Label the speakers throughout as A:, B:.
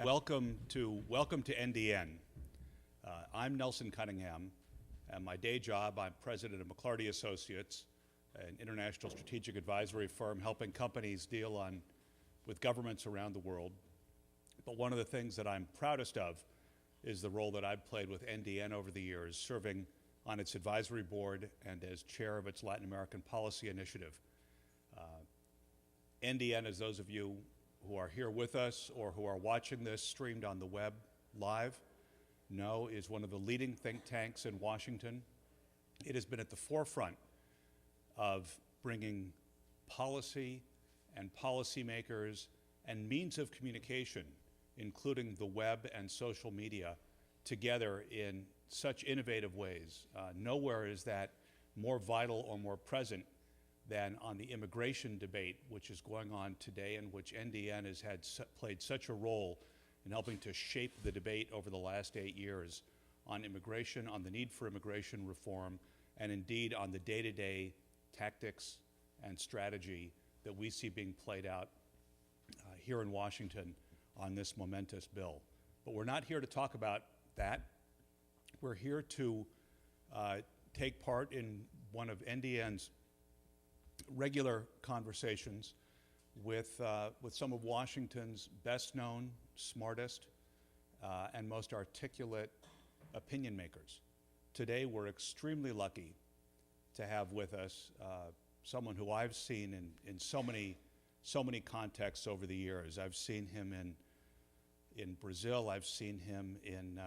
A: Welcome to NDN. I'm Nelson Cunningham, and my day job, I'm president of McClarty Associates, an international strategic advisory firm helping companies deal with governments around the world. But one of the things that I'm proudest of is the role that I've played with NDN over the years, serving on its advisory board and as chair of its Latin American Policy Initiative. NDN, as those of you who are here with us or who are watching this streamed on the web live know, is one of the leading think tanks in Washington. It has been at the forefront of bringing policy and policymakers and means of communication, including the web and social media, together in such innovative ways. Nowhere is that more vital or more present than on the immigration debate, which is going on today, and which NDN has played such a role in helping to shape the debate over the last 8 years on immigration, on the need for immigration reform, and indeed on the day-to-day tactics and strategy that we see being played out here in Washington on this momentous bill. But we're not here to talk about that. We're here to take part in one of NDN's regular conversations with some of Washington's best known, smartest, and most articulate opinion makers. Today, we're extremely lucky to have with us someone who I've seen in so many contexts over the years. I've seen him in Brazil. I've seen him in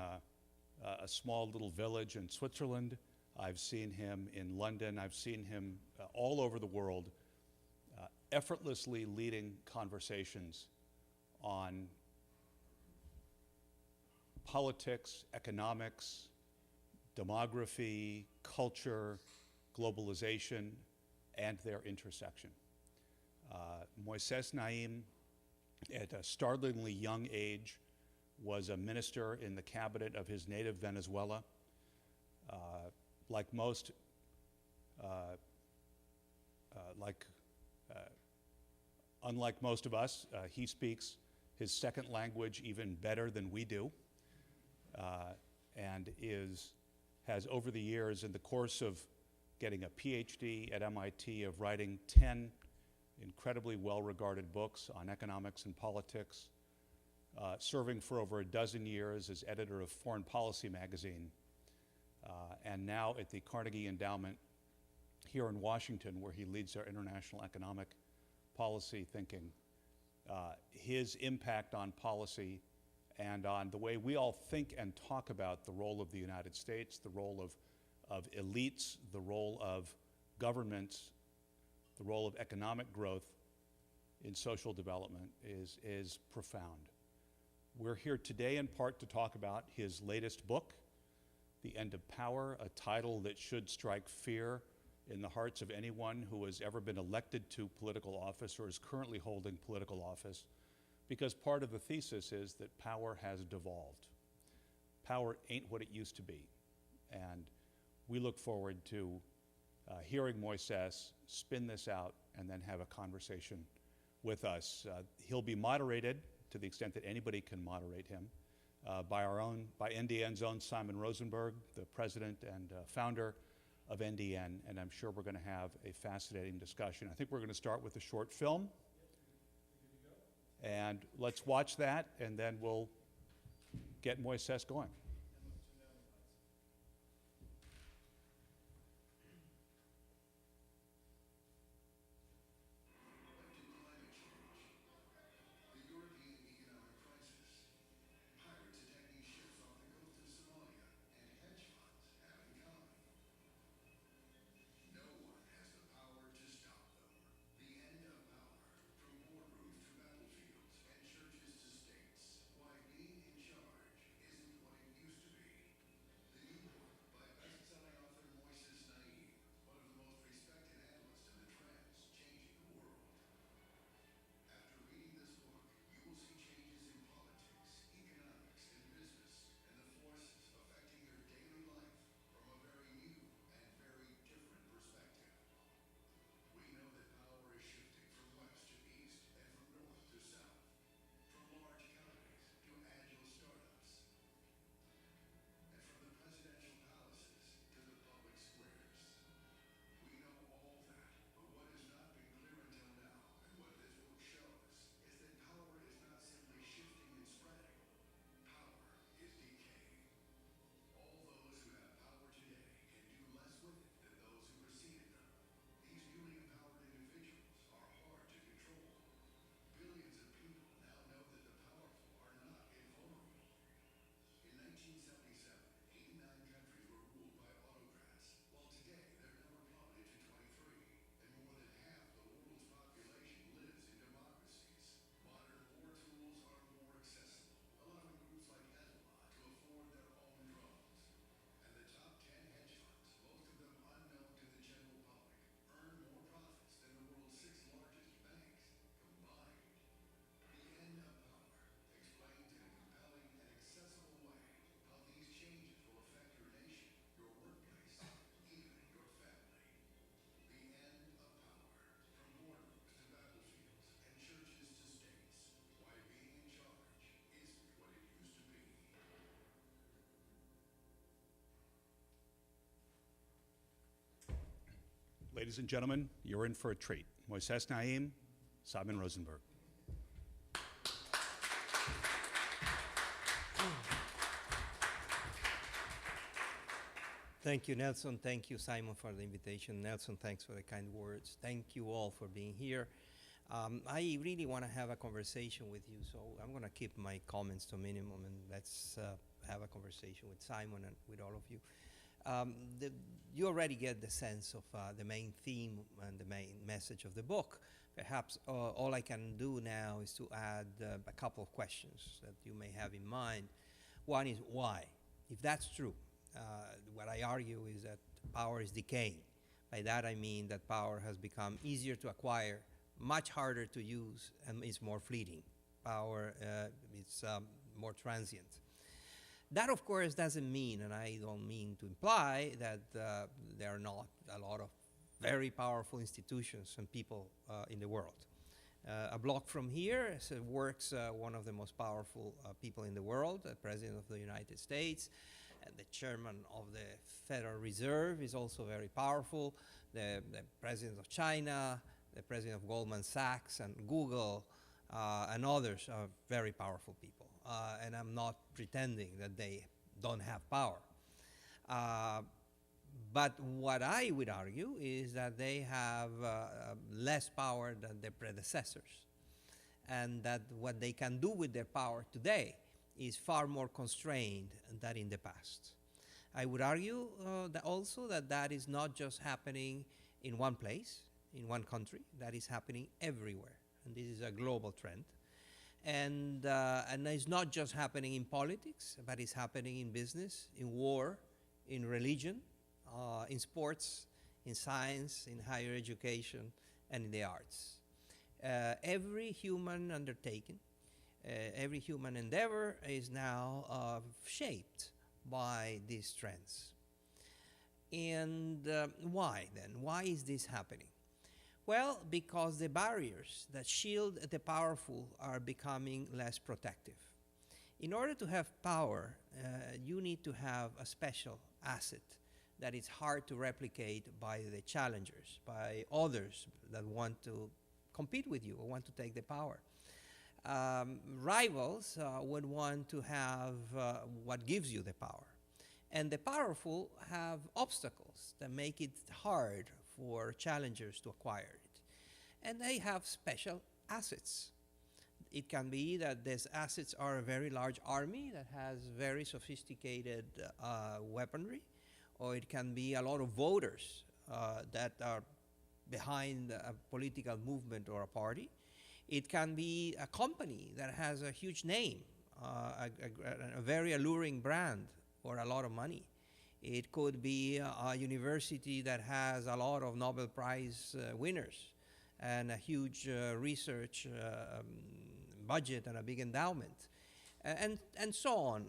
A: a small little village in Switzerland. I've seen him in London. I've seen him all over the world, effortlessly leading conversations on politics, economics, demography, culture, globalization, and their intersection. Moises Naim, at a startlingly young age, was a minister in the cabinet of his native Venezuela. Unlike most of us, he speaks his second language even better than we do, and has over the years, in the course of getting a PhD at MIT, of writing 10 incredibly well-regarded books on economics and politics, serving for over a dozen years as editor of Foreign Policy magazine, and now at the Carnegie Endowment here in Washington, where he leads our international economic policy thinking. His impact on policy and on the way we all think and talk about the role of the United States, the role of elites, the role of governments, the role of economic growth in social development is profound. We're here today in part to talk about his latest book, The End of Power, a title that should strike fear in the hearts of anyone who has ever been elected to political office or is currently holding political office, because part of the thesis is that power has devolved. Power ain't what it used to be. And we look forward to hearing Moises spin this out and then have a conversation with us. He'll be moderated, to the extent that anybody can moderate him, by NDN's own Simon Rosenberg, the president and founder of NDN, and I'm sure we're going to have a fascinating discussion. I think we're going to start with a short film, and let's watch that, and then we'll get Moises going. Ladies and gentlemen, you're in for a treat. Moises Naim, Simon Rosenberg.
B: Thank you, Nelson. Thank you, Simon, for the invitation. Nelson, thanks for the kind words. Thank you all for being here. I really want to have a conversation with you, so I'm going to keep my comments to a minimum, and let's have a conversation with Simon and with all of you. You already get the sense of the main theme and the main message of the book. Perhaps all I can do now is to add a couple of questions that you may have in mind. One is why? If that's true, what I argue is that power is decaying. By that I mean that power has become easier to acquire, much harder to use, and is more fleeting. Power is more transient. That, of course, doesn't mean, and I don't mean to imply, that there are not a lot of very powerful institutions and people in the world. A block from here works one of the most powerful people in the world, the President of the United States. The chairman of the Federal Reserve is also very powerful. The president of China, the president of Goldman Sachs and Google, and others are very powerful people. And I'm not pretending that they don't have power. But what I would argue is that they have less power than their predecessors, and that what they can do with their power today is far more constrained than in the past. I would argue that also that is not just happening in one place, in one country, that is happening everywhere. And this is a global trend. And it's not just happening in politics, but it's happening in business, in war, in religion, in sports, in science, in higher education, and in the arts. Every human undertaking, every human endeavor is now shaped by these trends. And why then? Why is this happening? Well, because the barriers that shield the powerful are becoming less protective. In order to have power, you need to have a special asset that is hard to replicate by the challengers, by others that want to compete with you or want to take the power. Rivals would want to have what gives you the power. And the powerful have obstacles that make it hard for challengers to acquire it. And they have special assets. It can be that these assets are a very large army that has very sophisticated weaponry, or it can be a lot of voters that are behind a political movement or a party. It can be a company that has a huge name, a very alluring brand, or a lot of money. It could be a university that has a lot of Nobel Prize winners and a huge research budget and a big endowment, and so on.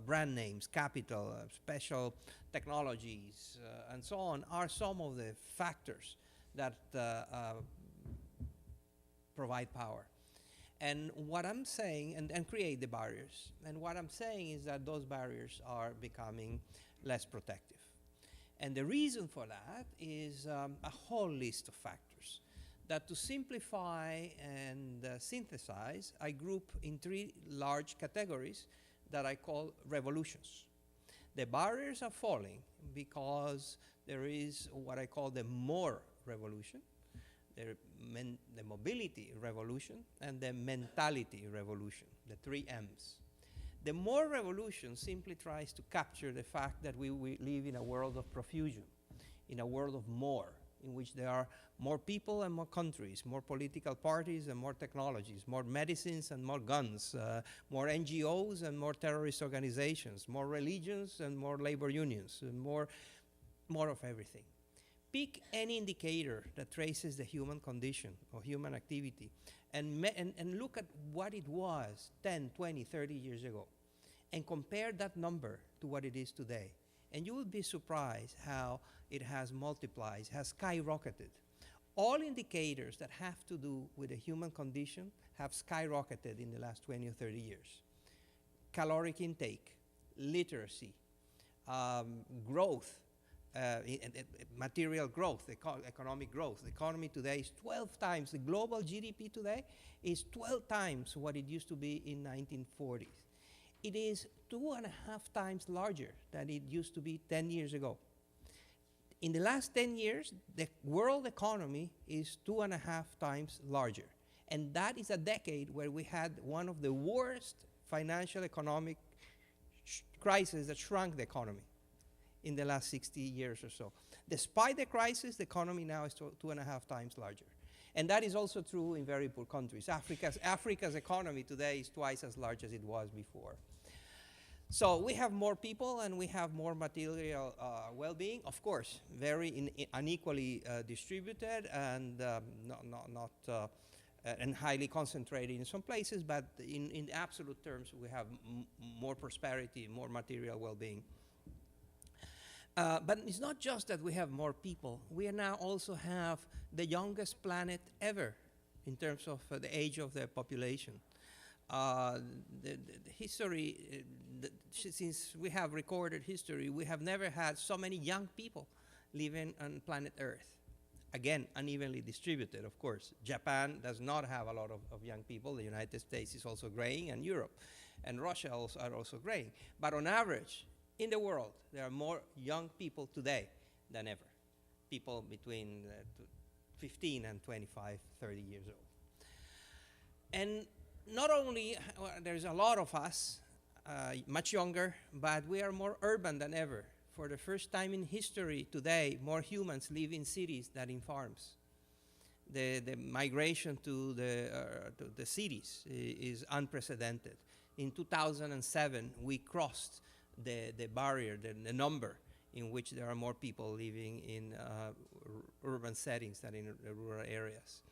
B: Brand names, capital, special technologies, and so on are some of the factors that provide power. And what I'm saying, and create the barriers, and what I'm saying is that those barriers are becoming less protective. And the reason for that is a whole list of factors that, to simplify and synthesize, I group in three large categories that I call revolutions. The barriers are falling because there is what I call the more revolution, the mobility revolution, and the mentality revolution, the three M's. The more revolution simply tries to capture the fact that we live in a world of profusion, in a world of more, in which there are more people and more countries, more political parties and more technologies, more medicines and more guns, more NGOs and more terrorist organizations, more religions and more labor unions, and more of everything. Pick any indicator that traces the human condition or human activity and look at what it was 10, 20, 30 years ago, and compare that number to what it is today. And you will be surprised how it has multiplied, has skyrocketed. All indicators that have to do with the human condition have skyrocketed in the last 20 or 30 years. Caloric intake, literacy, growth, material growth, economic growth. The economy today is 12 times, the global GDP today is 12 times what it used to be in 1940s. It is 2.5 times larger than it used to be 10 years ago. In the last 10 years, the world economy is 2.5 times larger. And that is a decade where we had one of the worst financial economic crises that shrunk the economy in the last 60 years or so. Despite the crisis, the economy now is 2.5 times larger. And that is also true in very poor countries. Africa's economy today is twice as large as it was before. So we have more people and we have more material well-being, of course, very unequally distributed and and highly concentrated in some places, but in absolute terms, we have more prosperity, more material well-being. But it's not just that we have more people. We now also have the youngest planet ever in terms of the age of the population. The history, since we have recorded history, we have never had so many young people living on planet Earth. Again, unevenly distributed, of course. Japan does not have a lot of young people. The United States is also graying, and Europe and Russia are also graying. But on average, in the world, there are more young people today than ever. People between 15 and 25, 30 years old. And not only there's a lot of us, much younger, but we are more urban than ever. For the first time in history today, more humans live in cities than in farms. The migration to the cities is unprecedented. In 2007, we crossed the barrier, the number in which there are more people living in urban settings than in rural areas.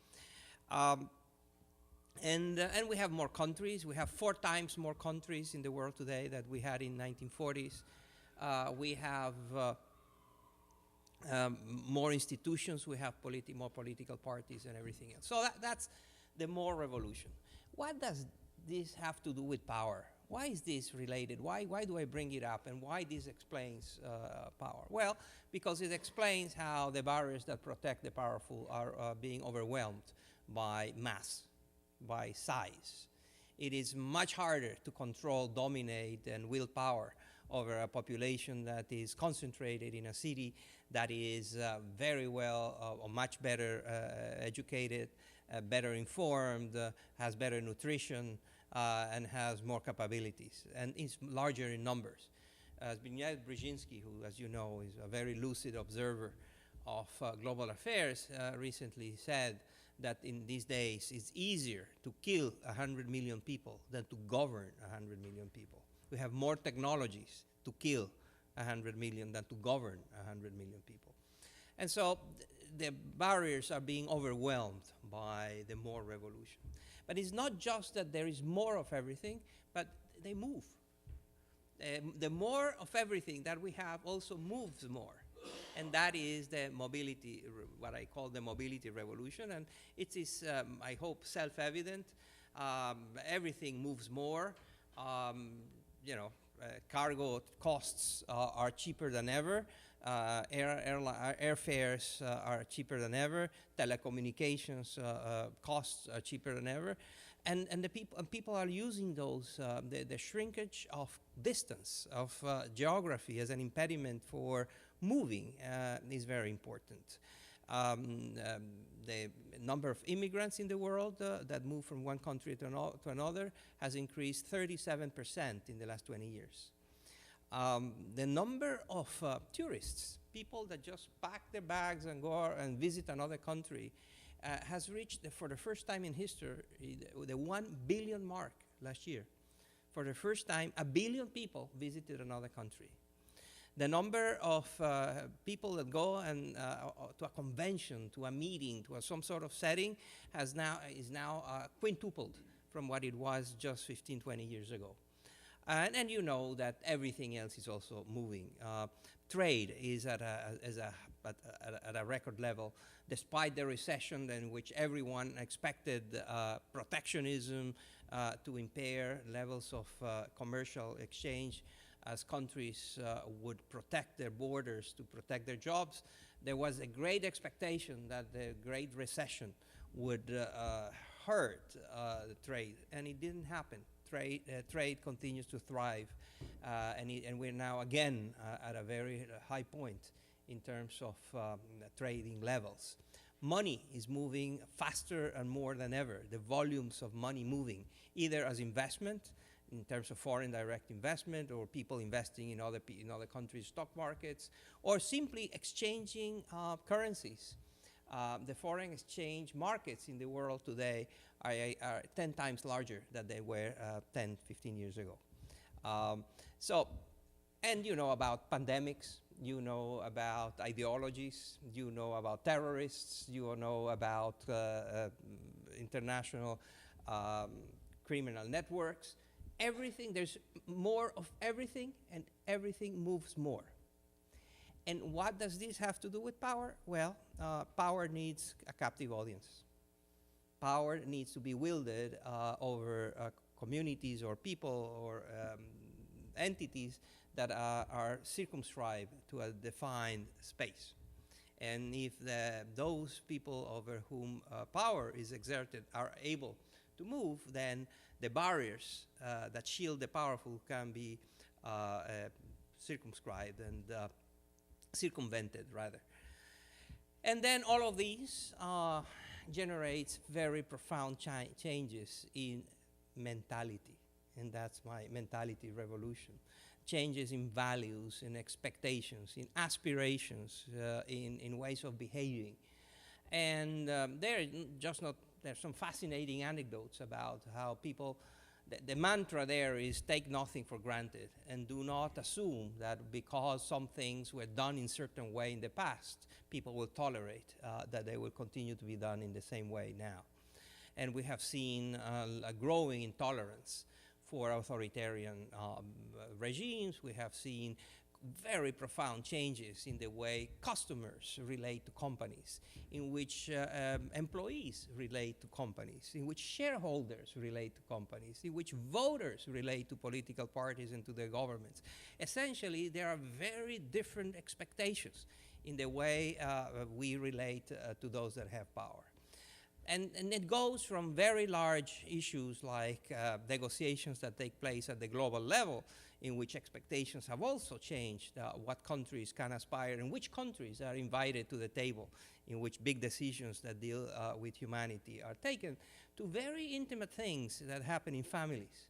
B: And we have more countries. We have 4 times more countries in the world today than we had in 1940s. We have more institutions. We have more political parties and everything else. So that's the more revolution. What does this have to do with power? Why is this related? Why do I bring it up? And why this explains power? Well, because it explains how the barriers that protect the powerful are being overwhelmed by mass, by size. It is much harder to control, dominate, and wield power over a population that is concentrated in a city that is very well or much better educated, better informed, has better nutrition, and has more capabilities, and is larger in numbers. Zbigniew Brzezinski, who, as you know, is a very lucid observer of global affairs, recently said that in these days it's easier to kill 100 million people than to govern 100 million people. We have more technologies to kill 100 million than to govern 100 million people. And so the barriers are being overwhelmed by the more revolution. But it's not just that there is more of everything, but they move. The more of everything that we have also moves more. And that is the mobility, what I call the mobility revolution. And it is, I hope, self-evident. Everything moves more. Cargo costs are cheaper than ever. Airfares are cheaper than ever. Telecommunications costs are cheaper than ever. And people are using those, the shrinkage of distance, of geography as an impediment for moving is very important. The number of immigrants in the world that move from one country to another has increased 37% in the last 20 years. The number of tourists, people that just pack their bags and go and visit another country, has reached, for the first time in history, the 1 billion mark last year. For the first time, 1 billion people visited another country. The number of people that go and to a convention, to a meeting, to some sort of setting is now quintupled from what it was just 15, 20 years ago. And you know that everything else is also moving. Trade is at a record level, despite the recession in which everyone expected protectionism to impair levels of commercial exchange. as countries would protect their borders to protect their jobs, there was a great expectation that the Great Recession would hurt the trade, and it didn't happen. Trade continues to thrive, and we're now again at a very high point in terms of trading levels. Money is moving faster and more than ever. The volumes of money moving, either as investment, in terms of foreign direct investment, or people investing in other countries' stock markets, or simply exchanging currencies. The foreign exchange markets in the world today are 10 times larger than they were 10, 15 years ago. And you know about pandemics, you know about ideologies, you know about terrorists, you know about international criminal networks. Everything, there's more of everything, and everything moves more. And what does this have to do with power? Well, power needs a captive audience. Power needs to be wielded over communities or people or entities that are circumscribed to a defined space. And if those people over whom power is exerted are able to move, then the barriers that shield the powerful can be circumscribed and circumvented, rather. And then all of these generates very profound changes in mentality, and that's my mentality revolution. Changes in values, in expectations, in aspirations, in ways of behaving. And there's some fascinating anecdotes about how people, the mantra there is take nothing for granted, and do not assume that because some things were done in a certain way in the past, people will tolerate that they will continue to be done in the same way now. And we have seen a growing intolerance for authoritarian regimes. We have seen very profound changes in the way customers relate to companies, in which employees relate to companies, in which shareholders relate to companies, in which voters relate to political parties and to their governments. Essentially, there are very different expectations in the way we relate to those that have power. And it goes from very large issues like negotiations that take place at the global level, in which expectations have also changed, what countries can aspire and which countries are invited to the table, in which big decisions that deal with humanity are taken, to very intimate things that happen in families.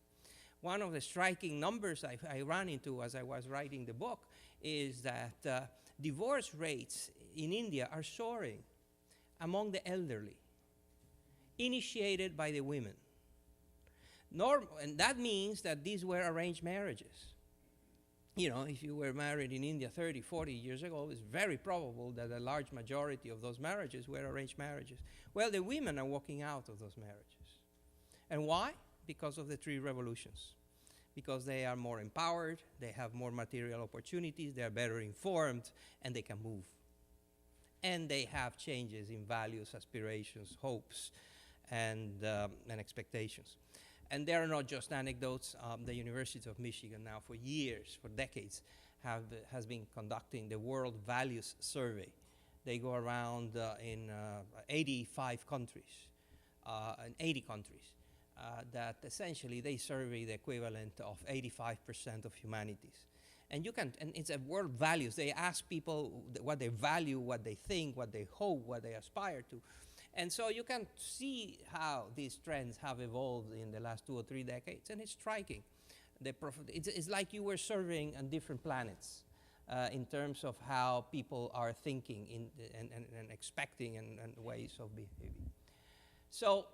B: One of the striking numbers I ran into as I was writing the book is that divorce rates in India are soaring among the elderly, initiated by the women. And that means that these were arranged marriages. You know, if you were married in India 30, 40 years ago, it's very probable that a large majority of those marriages were arranged marriages. Well, the women are walking out of those marriages. And why? Because of the three revolutions. Because they are more empowered, they have more material opportunities, they are better informed, and they can move. And they have changes in values, aspirations, hopes, and expectations. And they are not just anecdotes. The University of Michigan now for years, for decades, has been conducting the World Values Survey. They go around in 85 countries, in 80 countries, that essentially they survey the equivalent of 85% of humanities. And it's a world values. They ask people what they value, what they think, what they hope, what they aspire to. And so you can see how these trends have evolved in the last 2 or 3 decades, and it's striking. It's like you were surveying on different planets in terms of how people are thinking and expecting and ways of behaving. So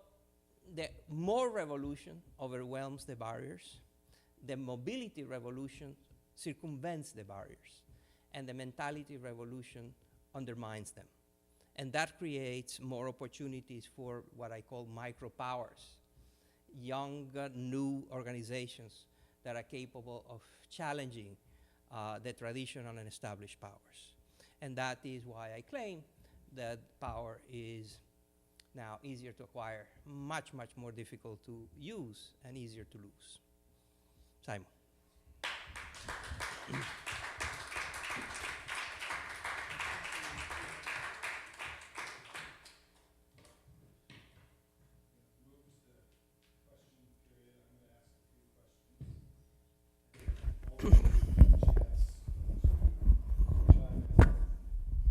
B: the more revolution overwhelms the barriers, the mobility revolution circumvents the barriers, and the mentality revolution undermines them. And that creates more opportunities for what I call micro-powers, young, new organizations that are capable of challenging the traditional and established powers. And that is why I claim that power is now easier to acquire, much, much more difficult to use, and easier to lose. Simon.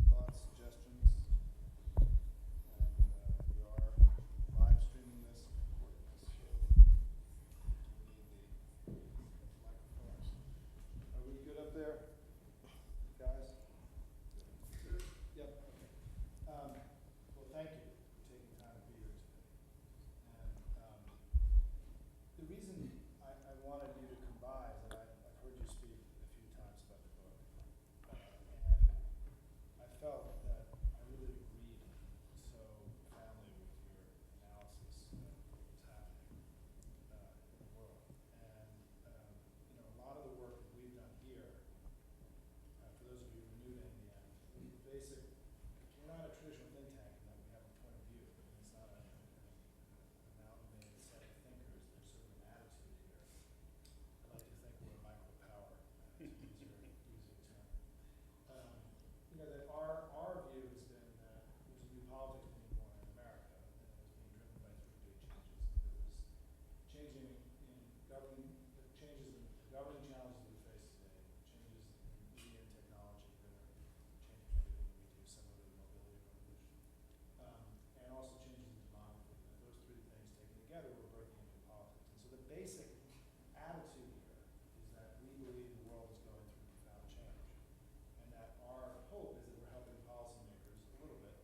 C: Thoughts, suggestions, and we are live streaming this and recording this, so we need the microphones. Are we good up there, guys? Good. Yep, okay. Well, thank you for taking time to be here today. And the reason I wanted you to come by is that I've heard you speak a few times about the book. And I felt that I really agreed so profoundly with your analysis of what's happening in the world. And a lot of the work that we've done here, for those of you who are new to Indiana, we're not a traditional think tank in that we have a point of view. I mean, it's not an amalgamated set of thinkers. There's sort of an attitude here. I like to think we're a micro-power, to use your term. That our view has been that there's a new politics being born in America, and it was being driven by three big changes. There was changing in governing, the changes in the governing challenges we face today, changes in media and technology that are changing everything we do, similar to the mobility revolution, and also changes in demography. And those three things taken together were birthing into politics. And so the basic attitude here is that we believe the world is going through profound change. And that our hope is that we're helping policymakers a little bit,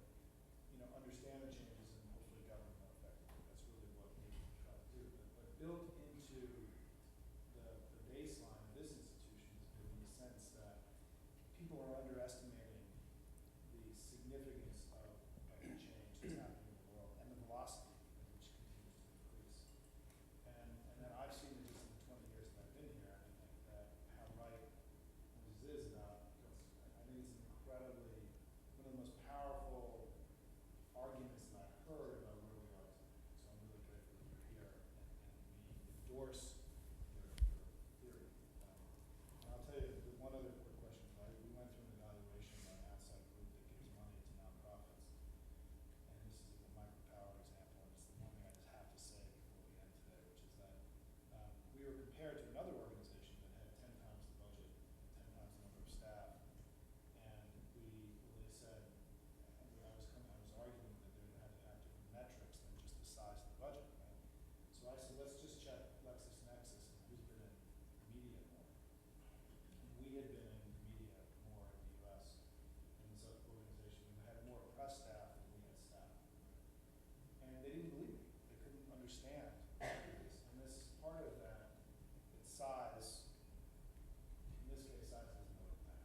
C: understand the changes and hopefully govern more effectively. That's really what we try to do. But built into the baseline of this institution has been the sense that people are underestimating the significance of the change that's happening in the world and the velocity at which it continues to increase. And then I've seen it just in the 20 years that I've been here, and I think that how right Moises is about, because I think it's incredibly, one of the most powerful arguments that I've heard about where we are today. So I'm really grateful that you're here, and we endorse your theory. And I'll tell you one other quick question. We went through an evaluation by an outside group that gives money to nonprofits. And this is a micropower example, and it's the one thing I just have to say before we end today, which is that we were compared to another organization that had 10 times the budget, 10 times the number of staff, and they said, I was arguing that they had to have different metrics than just the size of the budget, right? So I said, let's just check LexisNexis and who's been in media more. And we had been in media more in the US in this organization. We had more press staff than we had staff. And they didn't believe me. They couldn't understand this. And this is part of that, its size. In this case, size doesn't really matter.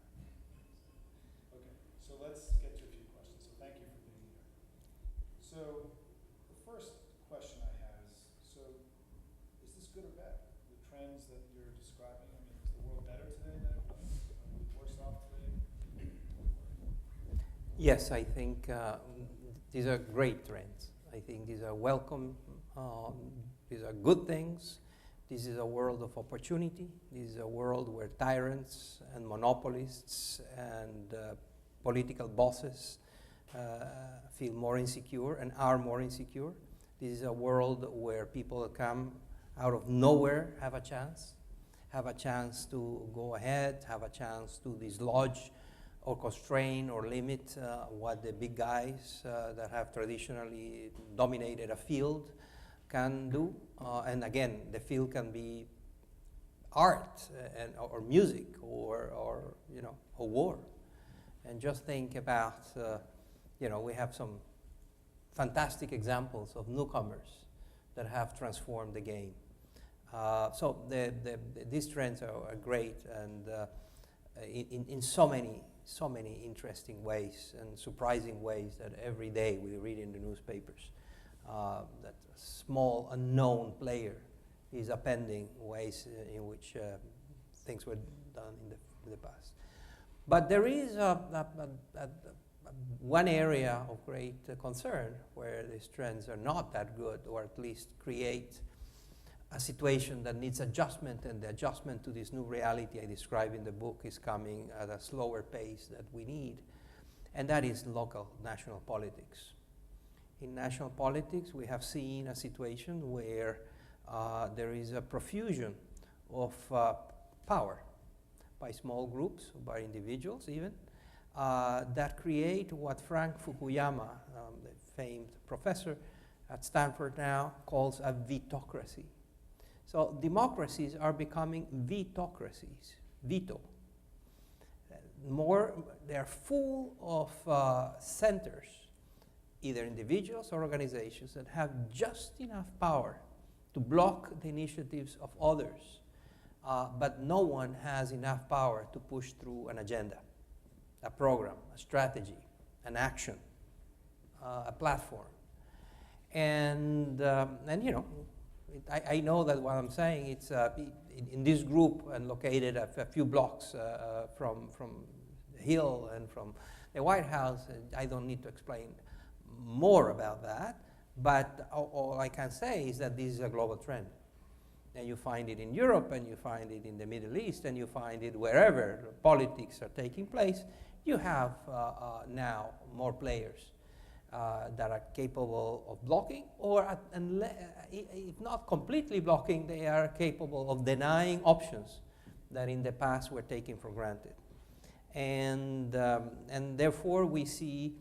C: Okay, so let's get to a few questions. So thank you for being here. So the first question I have is this good or bad? The trends that you're describing, I mean, is the world better today than it was? Are we worse off today?
B: Yes, I think these are great trends. I think these are welcome, these are good things. This is a world of opportunity. This is a world where tyrants and monopolists and political bosses feel more insecure and are more insecure. This is a world where people come out of nowhere, have a chance to go ahead, have a chance to dislodge or constrain or limit what the big guys that have traditionally dominated a field can do. And again, the field can be art or music or war. And just think about, we have some fantastic examples of newcomers that have transformed the game. So these trends are great, and in so many interesting ways and surprising ways that every day we read in the newspapers that a small unknown player is appending ways in which things were done in the past. But there is one area of great concern where these trends are not that good, or at least create a situation that needs adjustment, and the adjustment to this new reality I describe in the book is coming at a slower pace that we need, and that is local national politics. In national politics, we have seen a situation where there is a profusion of power by small groups, by individuals even, that create what Frank Fukuyama, the famed professor at Stanford now, calls a vetocracy. So democracies are becoming vetocracies, veto. They're full of centers, either individuals or organizations, that have just enough power to block the initiatives of others, but no one has enough power to push through an agenda, a program, a strategy, an action, a platform. And you know, I know that what I'm saying, it's in this group and located a few blocks from the Hill and from the White House. I don't need to explain more about that, but all I can say is that this is a global trend. And you find it in Europe, and you find it in the Middle East, and you find it wherever politics are taking place. You have now more players that are capable of blocking, or if not completely blocking, they are capable of denying options that in the past were taken for granted. And therefore we see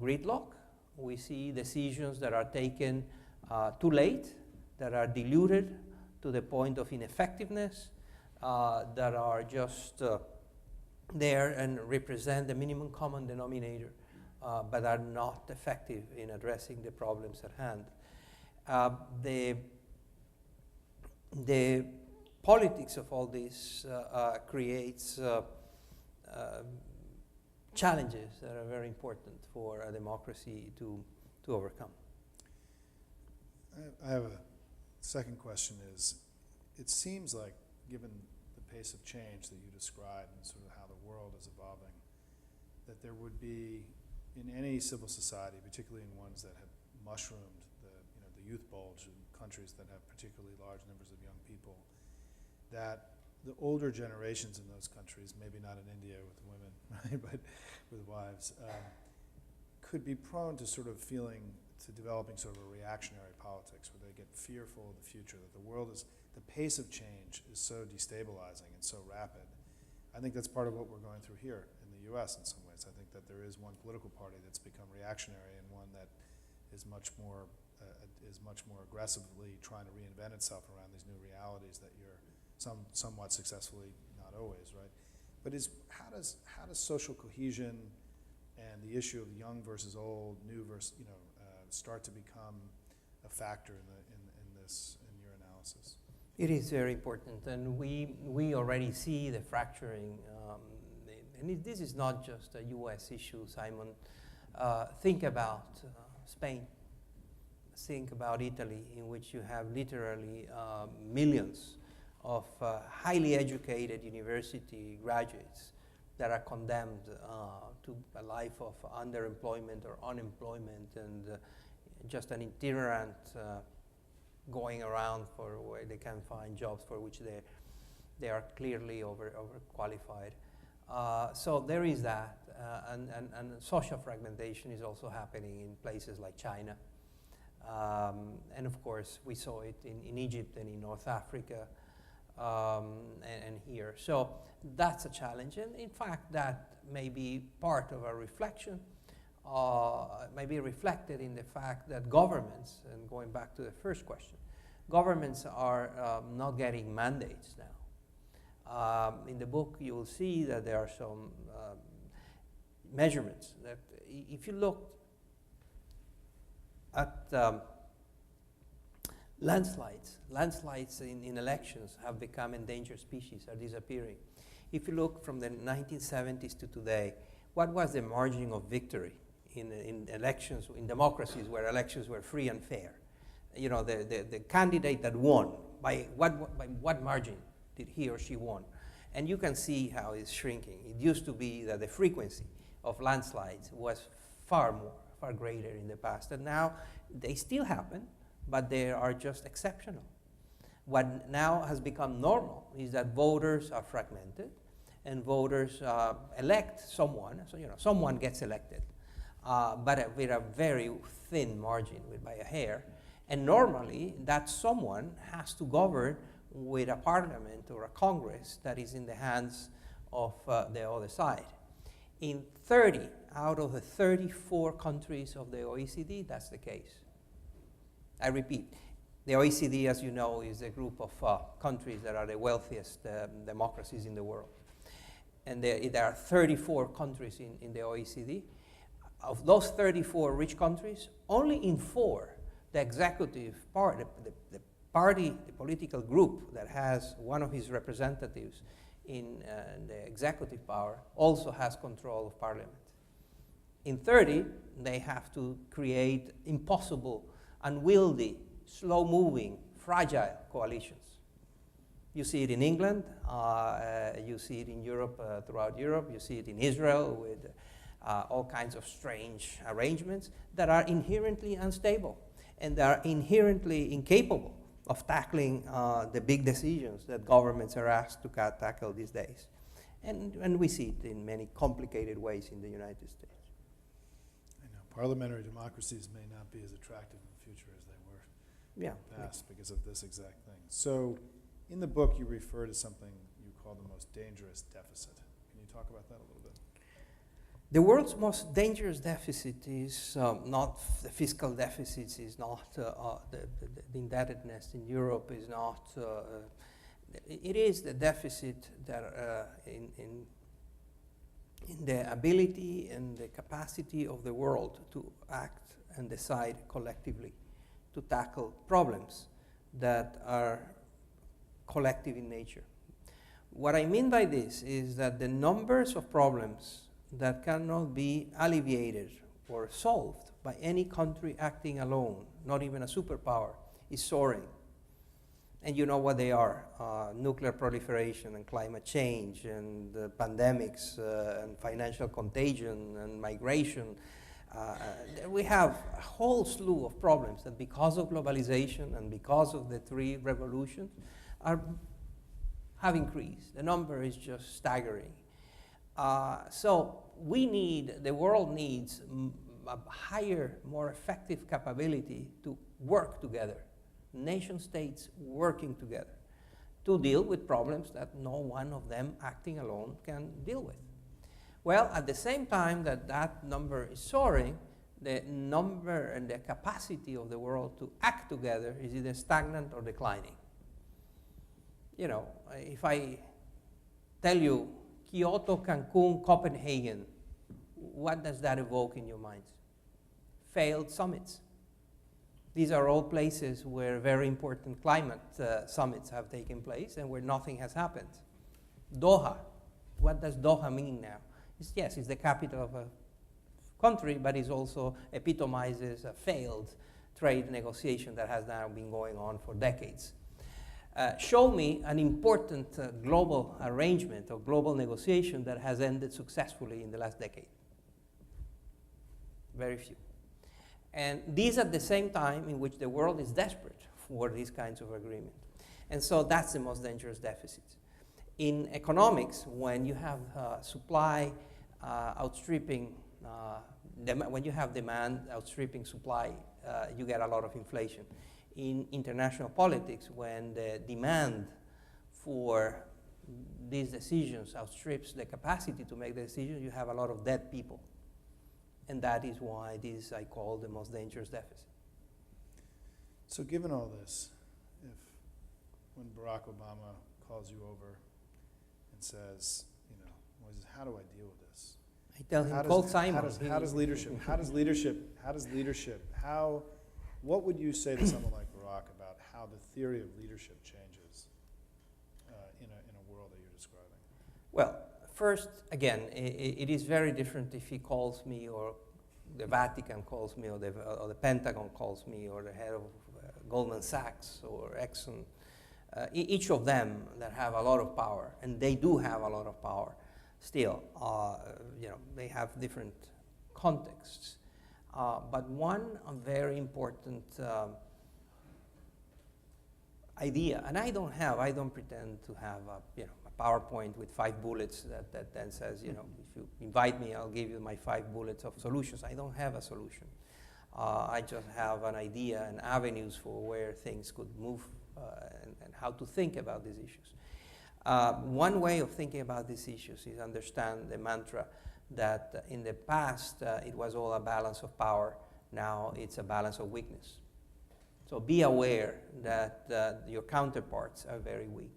B: gridlock, we see decisions that are taken too late, that are diluted to the point of ineffectiveness, that are just there and represent the minimum common denominator, but are not effective in addressing the problems at hand. The politics of all this creates challenges that are very important for a democracy to overcome.
C: I have a second question. It seems like, given the pace of change that you described and sort of how the world is evolving, that there would be, in any civil society, particularly in ones that have mushroomed the youth bulge in countries that have particularly large numbers of young people, that the older generations in those countries, maybe not in India with women, right, but with wives, could be prone to sort of developing sort of a reactionary politics where they get fearful of the future, that the pace of change is so destabilizing and so rapid. I think that's part of what we're going through here in the US in some ways. I think that there is one political party that's become reactionary and one that is much more aggressively trying to reinvent itself around these new realities that you're somewhat successfully, not always, right? But how does social cohesion and the issue of young versus old, new versus, start to become a factor in your analysis?
B: It is very important, and we already see the fracturing. And this is not just a U.S. issue, Simon. Think about Spain. Think about Italy, in which you have literally millions of highly educated university graduates that are condemned to a life of underemployment or unemployment, and just an itinerant going around for where they can find jobs for which they are clearly overqualified. So there is that, and social fragmentation is also happening in places like China. And of course, we saw it in Egypt and in North Africa, and here. So that's a challenge, and in fact, that may be part of a reflection, may be reflected in the fact that governments, and going back to the first question, governments are not getting mandates now. In the book, you will see that there are some measurements that if you look at landslides in elections have become endangered species, are disappearing. If you look from the 1970s to today, what was the margin of victory in elections, in democracies where elections were free and fair? The candidate that won, by what margin did he or she won? And you can see how it's shrinking. It used to be that the frequency of landslides was far greater in the past, and now they still happen, but they are just exceptional. What now has become normal is that voters are fragmented, and voters elect someone. So someone gets elected, but with a very thin margin, by a hair. And normally, that someone has to govern with a parliament or a Congress that is in the hands of the other side. In 30 out of the 34 countries of the OECD, that's the case. I repeat, the OECD, as you know, is a group of countries that are the wealthiest democracies in the world. And there are 34 countries in the OECD. Of those 34 rich countries, only in 4, the executive part, the party, the political group that has one of his representatives in the executive power also has control of parliament. In 30, they have to create impossible, unwieldy, slow-moving, fragile coalitions. You see it in England, you see it in Europe, throughout Europe, you see it in Israel with all kinds of strange arrangements that are inherently unstable and are inherently incapable of tackling the big decisions that governments are asked to tackle these days. And we see it in many complicated ways in the United States.
C: I know parliamentary democracies may not be as attractive in the future as they were in the past because of this exact thing. So in the book, you refer to something you call the most dangerous deficit. Can you talk about that a little bit?
B: The world's most dangerous deficit is not the fiscal deficits, is not the indebtedness in Europe, is not. It is the deficit that in the ability and the capacity of the world to act and decide collectively to tackle problems that are collective in nature. What I mean by this is that the numbers of problems that cannot be alleviated or solved by any country acting alone, not even a superpower, is soaring. And you know what they are: nuclear proliferation and climate change and pandemics and financial contagion and migration. We have a whole slew of problems that because of globalization and because of the 3 revolutions have increased. The number is just staggering. So the world needs a higher, more effective capability to work together, nation states working together to deal with problems that no one of them acting alone can deal with. Well, at the same time that number is soaring, the number and the capacity of the world to act together is either stagnant or declining. If I tell you Kyoto, Cancun, Copenhagen, what does that evoke in your minds? Failed summits. These are all places where very important climate summits have taken place and where nothing has happened. Doha, what does Doha mean now? Yes, it's the capital of a country, but it also epitomizes a failed trade negotiation that has now been going on for decades. Show me an important global arrangement or global negotiation that has ended successfully in the last decade. Very few. And these at the same time in which the world is desperate for these kinds of agreement. And so that's the most dangerous deficit. In economics, when you have supply outstripping, when you have demand outstripping supply, you get a lot of inflation. In international politics, when the demand for these decisions outstrips the capacity to make the decisions, you have a lot of dead people. And that is why this I call the most dangerous deficit.
C: So given all this, when Barack Obama calls you over and says, Moises, how do I deal with this?
B: I tell him, call Simon.
C: What would you say to someone like Barack about how the theory of leadership changes in a world that you're describing?
B: Well, first, again, it is very different if he calls me or the Vatican calls me or the Pentagon calls me or the head of Goldman Sachs or Exxon. Each of them that have a lot of power, and they do have a lot of power still. They have different contexts. But one very important idea, and I don't pretend to have a PowerPoint with 5 bullets that then says, if you invite me, I'll give you my 5 bullets of solutions. I don't have a solution. I just have an idea and avenues for where things could move and how to think about these issues. One way of thinking about these issues is understand the mantra that in the past it was all a balance of power. Now it's a balance of weakness. So be aware that your counterparts are very weak.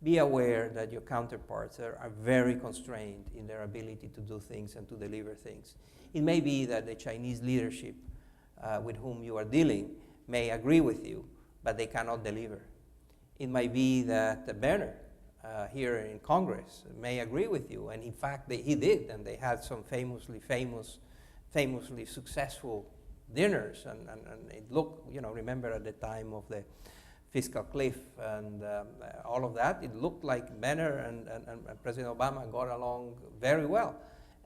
B: Be aware that your counterparts are very constrained in their ability to do things and to deliver things. It may be that the Chinese leadership with whom you are dealing may agree with you, but they cannot deliver. It might be that Berner here in Congress may agree with you, and in fact he did, and they had some famously successful dinners, and it looked, remember at the time of the fiscal cliff and all of that, it looked like Benner and President Obama got along very well.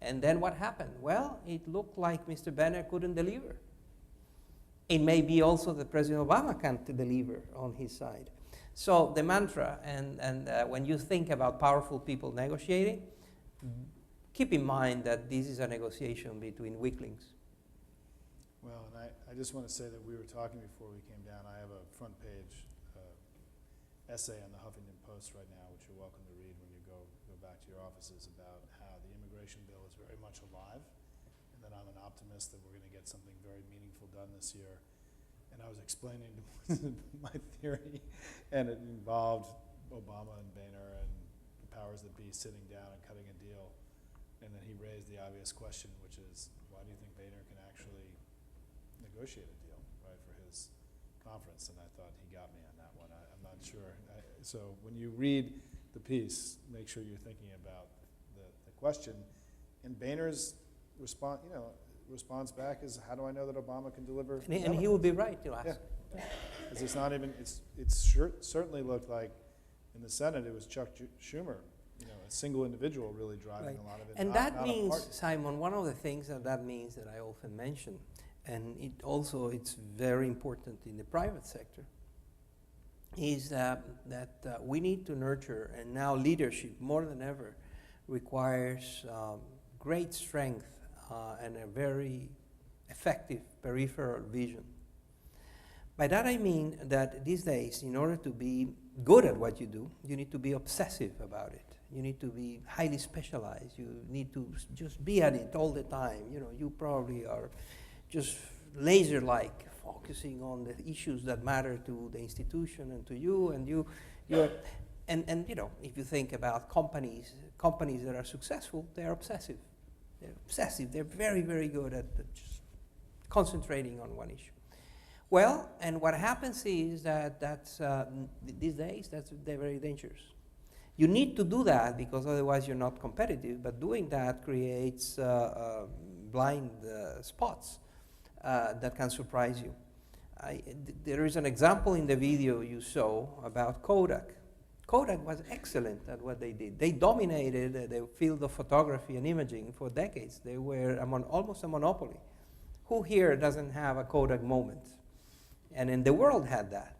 B: And then what happened? Well, it looked like Mr. Benner couldn't deliver. It may be also that President Obama can't deliver on his side. So the mantra, and when you think about powerful people negotiating, keep in mind that this is a negotiation between weaklings.
C: Well, and I just want to say that we were talking before we came down. I have a front page essay on the Huffington Post right now, which you're welcome to read when you go back to your offices, about how the immigration bill is very much alive, and that I'm an optimist that we're going to get something very meaningful done this year. And I was explaining my theory, and it involved Obama and Boehner and the powers that be sitting down and cutting a deal. And then he raised the obvious question, which is, why do you think Boehner can actually negotiate a deal, right, for his conference? And I thought he got me on that one. I'm not sure. So when you read the piece, make sure you're thinking about the question. And Boehner's response back is, how do I know that Obama can deliver?
B: And he will be right to ask.
C: Yeah. Because it's not even, certainly looked like in the Senate it was Chuck Schumer, a single individual really driving a lot of it.
B: And that means, Simon, one of the things that means that I often mention, and it's very important in the private sector, is that we need to nurture, and now leadership more than ever requires great strength and a very effective peripheral vision. By that I mean that these days, in order to be good at what you do, you need to be obsessive about it. You need to be highly specialized. You need to just be at it all the time. You probably are just laser-like, focusing on the issues that matter to the institution and to you. And if you think about companies that are successful, they are obsessive. They're obsessive. They're very, very good at just concentrating on one issue. Well, and what happens is that's these days they're very dangerous. You need to do that because otherwise you're not competitive. But doing that creates blind spots that can surprise you. There is an example in the video you saw about Kodak. Kodak was excellent at what they did. They dominated the field of photography and imaging for decades. They were almost a monopoly. Who here doesn't have a Kodak moment? And in the world had that.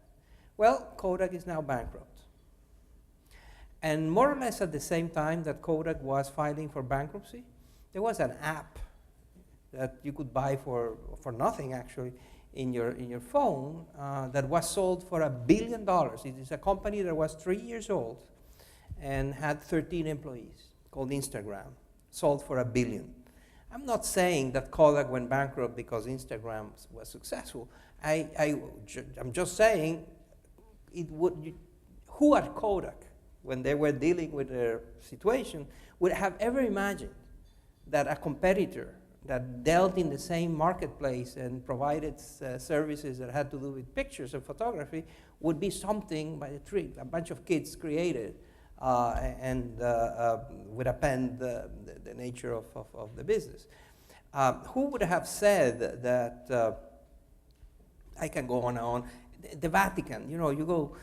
B: Well, Kodak is now bankrupt. And more or less at the same time that Kodak was filing for bankruptcy, there was an app that you could buy for nothing actually in your phone that was sold for $1 billion. It is a company that was 3 years old and had 13 employees, called Instagram, sold for $1 billion. I'm not saying that Kodak went bankrupt because Instagram was successful. I'm just saying who at Kodak, when they were dealing with their situation, would have ever imagined that a competitor that dealt in the same marketplace and provided services that had to do with pictures and photography would be something by a bunch of kids created and would append the nature of the business. Who would have said that, I can go on and on, the Vatican, you go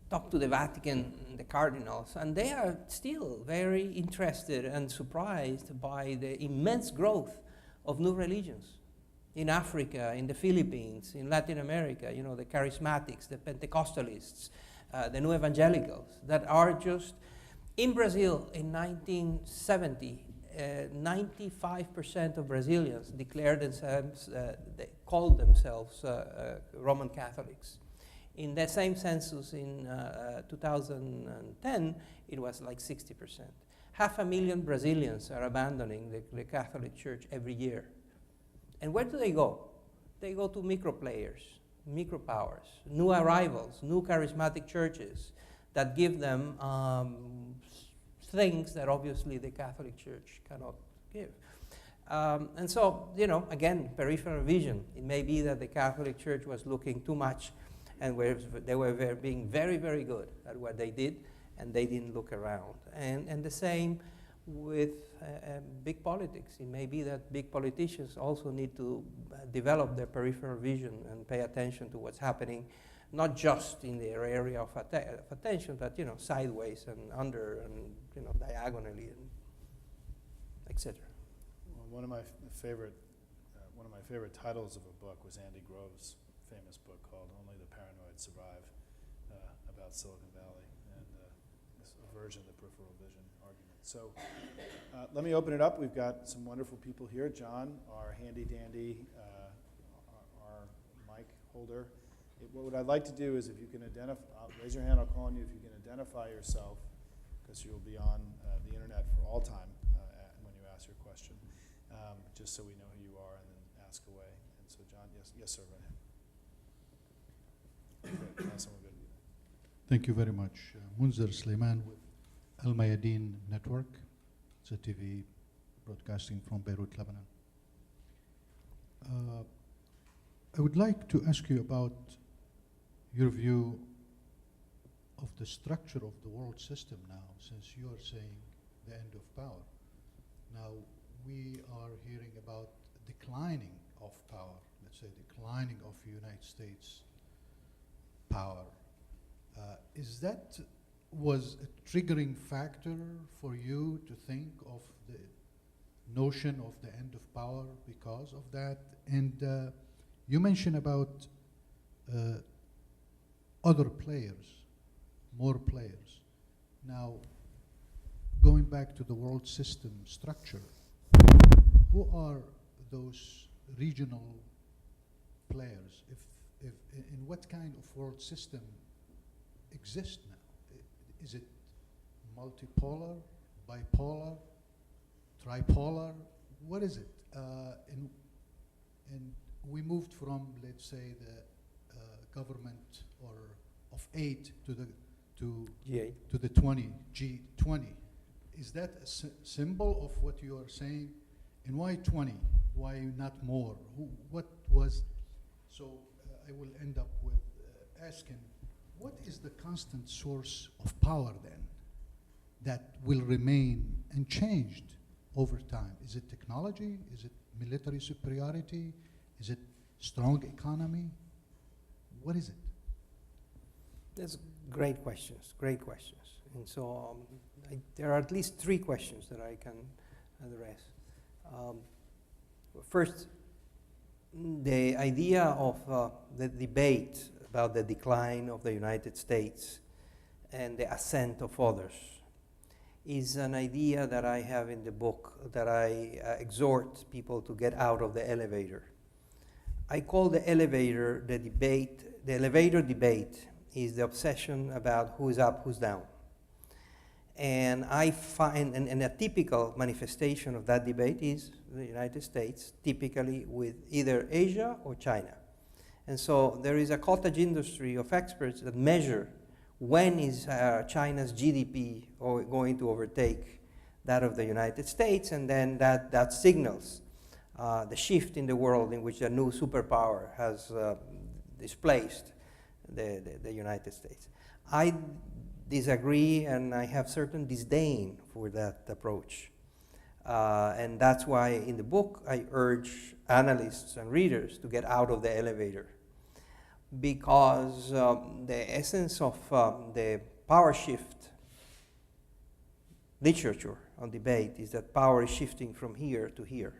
B: talk to the Vatican, the cardinals, and they are still very interested and surprised by the immense growth of new religions in Africa, in the Philippines, in Latin America, the charismatics, the Pentecostalists, the new evangelicals that are just, in Brazil in 1970, 95% of Brazilians declared themselves, they called themselves Roman Catholics. In that same census in 2010, it was like 60%. 500,000 Brazilians are abandoning the Catholic Church every year. And where do they go? They go to micro players, micro powers, new arrivals, new charismatic churches that give them things that obviously the Catholic Church cannot give. And so, you know, again, peripheral vision. It may be that the Catholic Church was looking too much and they were being very, very good at what they did, and they didn't look around. And the same with big politics. It may be that big politicians also need to develop their peripheral vision and pay attention to what's happening, not just in their area of attention, but, you know, sideways and under and, you know, diagonally, and etc.
C: Well, one of my favorite titles of a book was Andy Grove's famous book called "Only the Paranoid Survive," about Silicon Valley and this aversion to peripheral vision argument. So let me open it up. We've got some wonderful people here. John, our handy dandy, our mic holder. What I'd like to do is, if you can raise your hand, I'll call on you. If you can identify yourself, because you'll be on the internet for all time when you ask your question, just so we know who you are, and then ask away. And so, John, yes, sir, right ahead.
D: Thank you very much. Moises Naim with Al Mayadeen Network. It's a TV broadcasting from Beirut, Lebanon. I would like to ask you about your view of the structure of the world system now, since you are saying the end of power. Now, we are hearing about declining of power, let's say declining of United States power. Is that was a triggering factor for you to think of the notion of the end of power because of that? And you mentioned about other players, more players. Now, going back to the world system structure, who are those regional players? In what kind of world system exists now? Is it multipolar, bipolar, tripolar? What is it? And we moved from, let's say, the government or of 8 to the
B: G8.
D: to the G20. Is that a symbol of what you are saying? And why 20? Why not more? What was? So I will end up with asking, what is the constant source of power then that will remain unchanged over time? Is it technology? Is it military superiority? Is it strong economy? What is it?
B: That's great questions, great questions. And so there are at least 3 questions that I can address. First, the idea of the debate about the decline of the United States and the ascent of others is an idea that I have in the book that I exhort people to get out of the elevator. I call the elevator the debate. The elevator debate is the obsession about who's up, who's down. And I find, and a typical manifestation of that debate is the United States, typically with either Asia or China. And so there is a cottage industry of experts that measure when is China's GDP going to overtake that of the United States, and then that signals the shift in the world in which a new superpower has displaced the United States. I disagree, and I have certain disdain for that approach. And that's why in the book I urge analysts and readers to get out of the elevator, because the essence of the power shift literature on debate is that power is shifting from here to here.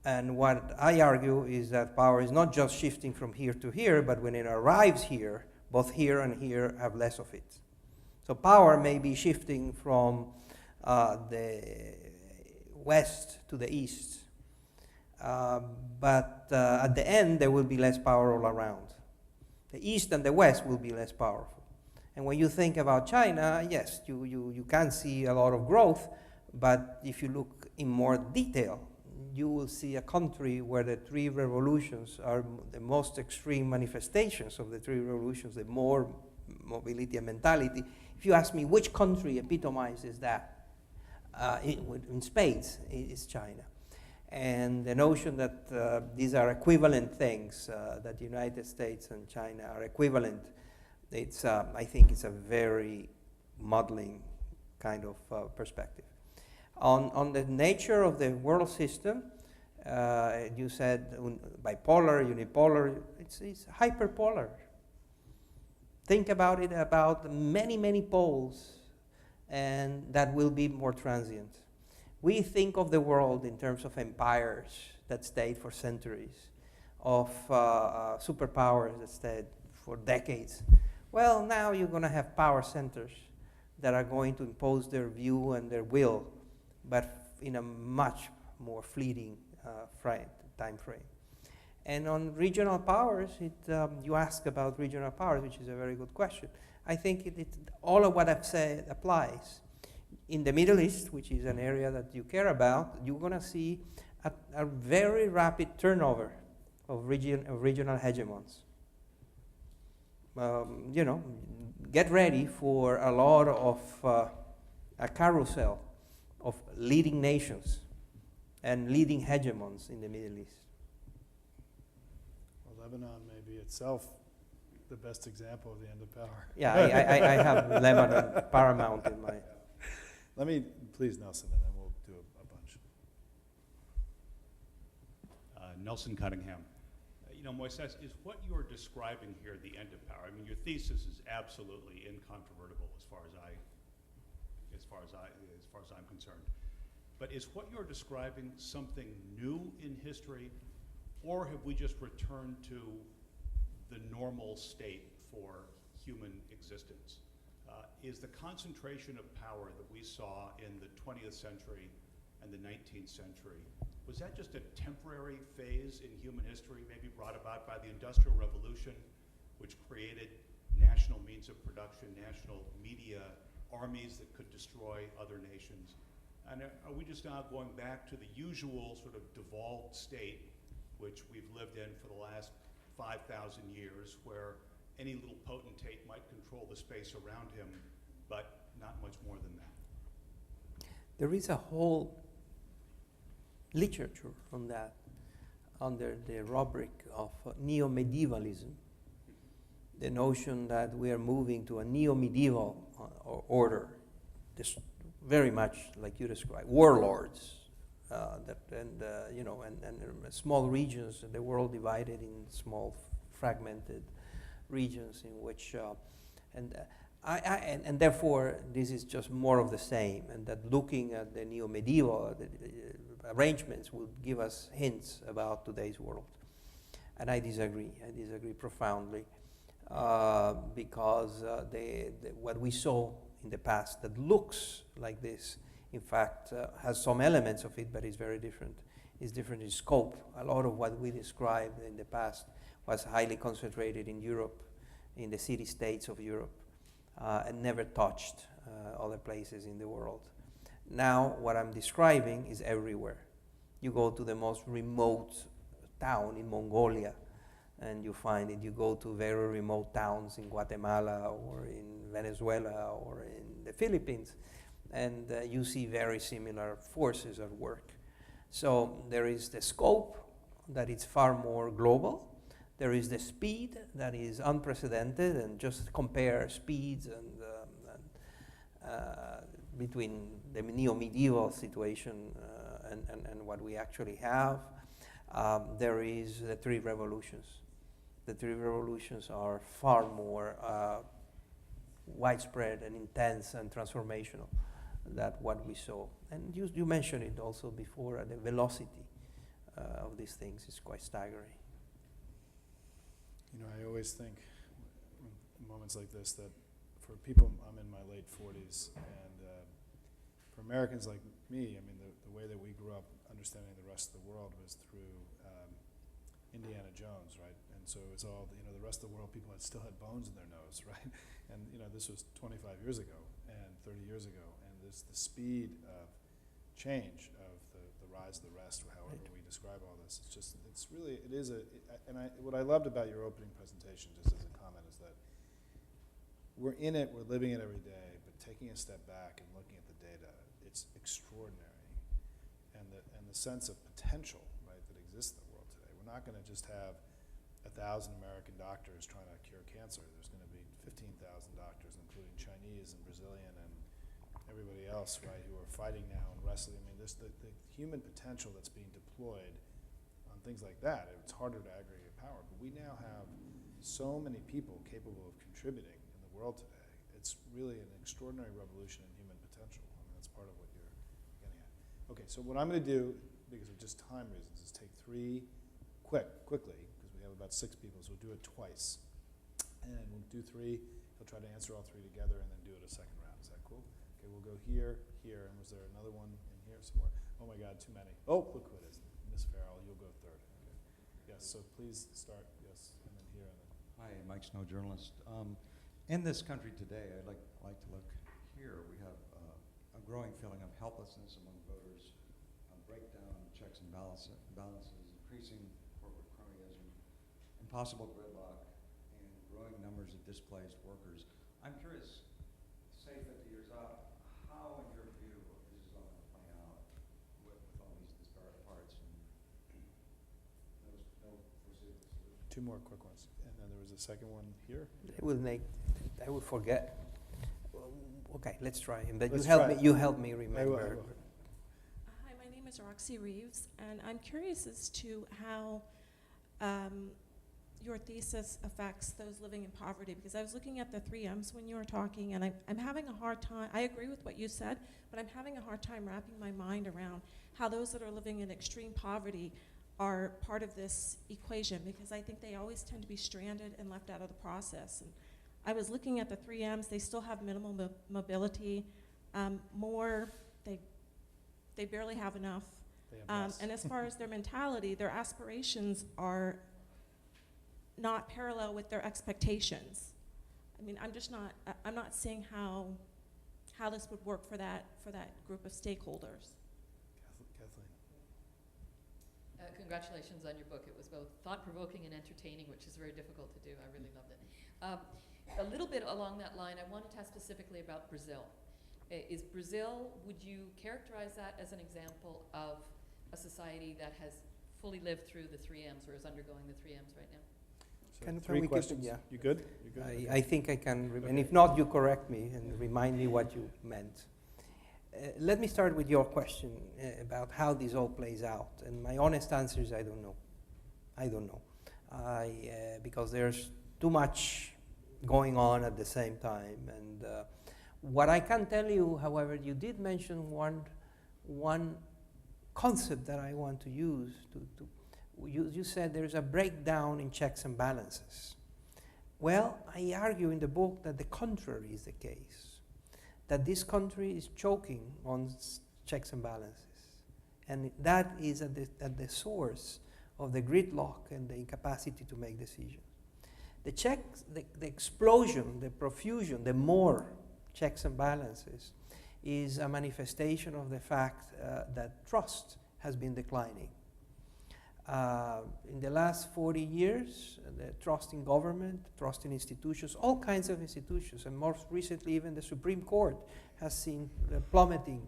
B: And what I argue is that power is not just shifting from here to here, but when it arrives here, both here and here have less of it. So power may be shifting from the west to the east, but at the end there will be less power all around. The east and the west will be less powerful. And when you think about China, yes, you can see a lot of growth, but if you look in more detail, you will see a country where the three revolutions are the most extreme manifestations of the three revolutions, the more mobility and mentality. If you ask me which country epitomizes that in spades, it's China. And the notion that these are equivalent things, that the United States and China are equivalent, it's, I think it's a very muddling kind of perspective. On the nature of the world system, you said bipolar, unipolar, it's hyperpolar. Think about it, about many, many poles, and that will be more transient. We think of the world in terms of empires that stayed for centuries, of superpowers that stayed for decades. Well, now you're going to have power centers that are going to impose their view and their will, but in a much more fleeting time frame. And on regional powers, you ask about regional powers, which is a very good question. I think all of what I've said applies. In the Middle East, which is an area that you care about, you're going to see a very rapid turnover of regional hegemons. You know, get ready for a lot of a carousel of leading nations and leading hegemons in the Middle East.
C: Well, Lebanon may be itself the best example of the end of power.
B: Yeah, I have Lebanon paramount in my...
C: Let me, please, Nelson, and then we'll do a bunch.
A: Nelson Cunningham. You know, Moises, is what you're describing here the end of power? I mean, your thesis is absolutely incontrovertible as far as I'm concerned. But is what you're describing something new in history, or have we just returned to the normal state for human existence? Is the concentration of power that we saw in the 20th century and the 19th century, was that just a temporary phase in human history, maybe brought about by the Industrial Revolution, which created national means of production, national media, armies that could destroy other nations? And are we just now going back to the usual sort of devolved state, which we've lived in for the last 5,000 years, where any little potentate might control the space around him, but not much more than that?
B: There is a whole literature on that under the rubric of neo-medievalism. The notion that we are moving to a neo-medieval order, this very much like you described, warlords, you know, and small regions, the world divided in small fragmented regions in which, and therefore this is just more of the same, and that looking at the neo-medieval arrangements will give us hints about today's world. And I disagree profoundly, because what we saw in the past that looks like this, in fact, has some elements of it, but is very different. It's different in scope. A lot of what we described in the past was highly concentrated in Europe, in the city-states of Europe, and never touched other places in the world. Now, what I'm describing is everywhere. You go to the most remote town in Mongolia, and you find it. You go to very remote towns in Guatemala or in Venezuela or in the Philippines, and you see very similar forces at work. So there is the scope that is far more global. There is the speed that is unprecedented, and just compare speeds and between the neo-medieval situation and what we actually have. There is the three revolutions. The three revolutions are far more widespread and intense and transformational than what we saw. And you mentioned it also before, the velocity of these things is quite staggering.
C: You know, I always think moments like this that for people, I'm in my late 40s, and for Americans like me, I mean, the way that we grew up understanding the rest of the world was through Indiana Jones, right? And so it's all, the rest of the world, people still had bones in their nose, right? And, this was 25 years ago and 30 years ago, and this the speed of change of the rise of the rest, or however we describe all this. What I loved about your opening presentation, just as a comment, is that we're in it, we're living it every day, but taking a step back and looking at the data, it's extraordinary. And the sense of potential, right, that exists in the world today. We're not going to just have 1,000 American doctors trying to cure cancer. There's going to be 15,000 doctors, including Chinese and Brazilian and everybody else, right, who are fighting now and wrestling. I mean, the human potential that's being deployed on things like that, it's harder to aggregate power. But we now have so many people capable of contributing in the world today. It's really an extraordinary revolution in human potential. I mean, that's part of what you're getting at. Okay, so what I'm going to do, because of just time reasons, is take three quickly, because we have about 6 people, so we'll do it twice. And we'll do 3. He'll try to answer all 3 together, and then do it a second round. Is that cool? Okay, we'll go here, and was there another one in here somewhere? Oh my God, too many. Oh, look who it is. Miss Farrell, you'll go third. Okay. Yes, so please start, yes, and then here, and then.
E: Hi, Mike Snow, journalist. In this country today, I'd like to look here. We have a growing feeling of helplessness among voters, breakdown of checks and balances, increasing corporate cronyism, impossible gridlock, and growing numbers of displaced workers. I'm curious, say 50 years out, how, in your view, this is all going to play out with all these disparate parts and no foreseeable solution?
C: 2 more quick ones. And then there was a second one here.
B: I will forget. Okay, let's try him. But
C: Let's
B: you help me remember.
C: I will.
F: Hi, my name is Roxy Reeves, and I'm curious as to how your thesis affects those living in poverty, because I was looking at the 3 M's when you were talking, and I'm having a hard time. I agree with what you said, but I'm having a hard time wrapping my mind around how those that are living in extreme poverty are part of this equation, because I think they always tend to be stranded and left out of the process. And I was looking at the 3 M's. They still have minimal mobility. They barely have enough.
C: They have less.
F: And as far as their mentality, their aspirations are not parallel with their expectations. I mean, I'm not seeing how this would work for that group of stakeholders.
C: Kathleen.
G: Congratulations on your book. It was both thought-provoking and entertaining, which is very difficult to do. I really loved it. A little bit along that line, I wanted to ask specifically about Brazil. Is Brazil, would you characterize that as an example of a society that has fully lived through the 3 M's or is undergoing the 3 M's right now?
C: So
B: Can
C: 3
B: we keep it?
C: questions.
B: Yeah.
C: You good? You good? Okay.
B: I think I can, and
C: Okay.
B: if not, you correct me and remind me what you meant. Let me start with your question about how this all plays out. And my honest answer is I don't know. I don't know. Because there's too much going on at the same time. And what I can tell you, however, you did mention one concept that I want to use. You said there's a breakdown in checks and balances. Well, I argue in the book that the contrary is the case. That this country is choking on checks and balances. And that is at the source of the gridlock and the incapacity to make decisions. The checks, the explosion, the profusion, the more checks and balances is a manifestation of the fact that trust has been declining. In the last 40 years, the trust in government, trust in institutions, all kinds of institutions, and most recently even the Supreme Court has seen the plummeting